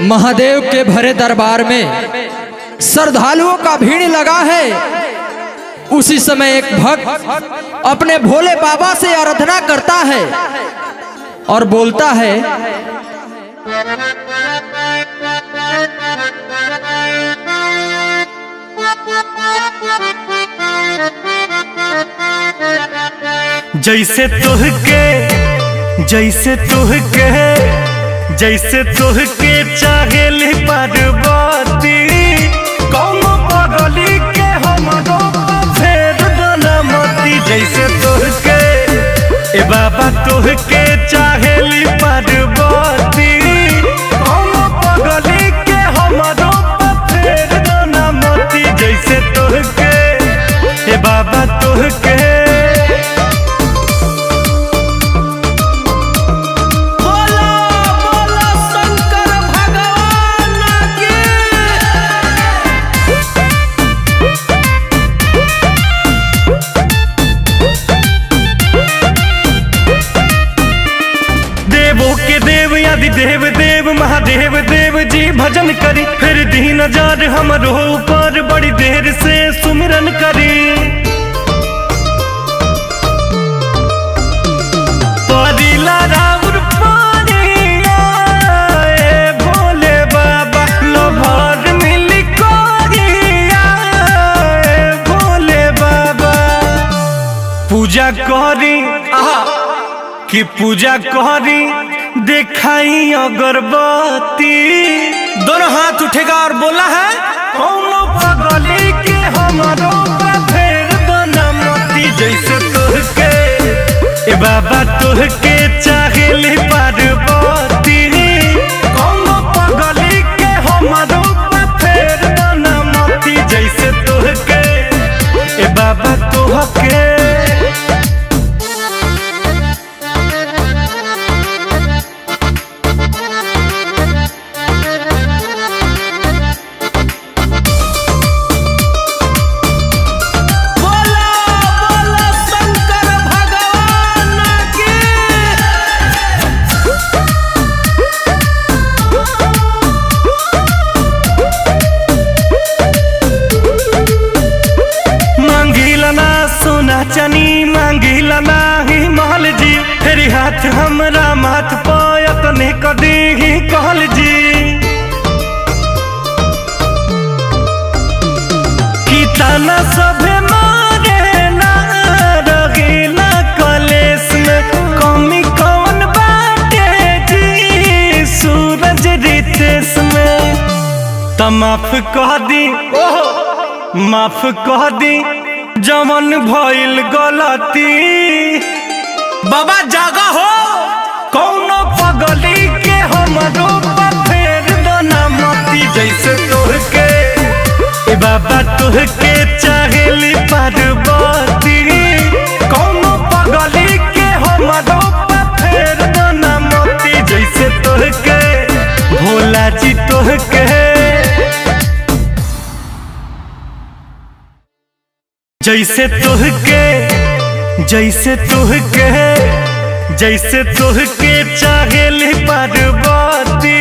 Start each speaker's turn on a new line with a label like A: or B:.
A: महादेव के भरे दरबार में श्रद्धालुओं का भीड़ लगा है। उसी समय एक भक्त अपने भोले बाबा से आराधना करता है और बोलता है,
B: जैसे तुहके चाहेली पार्वती, कौनो पगली के हमरो फेर बनमती। जैसे तुहके ए बाबा तुहके चाहेली पार्वती, कौनो पगली के हमरो फेर बनमती। जैसे तुहके ए बाबा तुहके देव देव महादेव देव जी भजन करी, फिर दी नजर हमरो ऊपर बड़ी देर से सुमिरन करी। परिला राउर पानिया ए भोले बाबा, लोभर मिली कोरिया ए भोले बाबा। पूजा करी कि पूजा करी दिखाई अगरबत्ती, दोनों हाथ उठेगा और बोला है, कौनो पगली के हमारो फेर बनमती। जैसे तुहके ए बाबा तुहके चाहेली पार्वती, कौनो पगली के हमारो फेर बनमती। जैसे तुहके ए बाबा तुहके चनी मांगिला नाही महल जी, फेरी हाथ हमरा माथ पायत ने कदी ही कहल जी। की ताना सभे मारे ना रगीला कलेस में, कमी कौन बाटे जी सूरज रितेश में। त माफ कह दी माफ कह दी जमन भइल गलती, बाबा जागा हो, कौनो पगली के हमरो फेर बनमती। जैसे तुहके ए बाबा तुहके चाहेली पार्वती, कौनो पगली के हमरो फेर बनमती। जैसे तुहके भोला जी तुहके जैसे तुहके चाहेली पार्वती।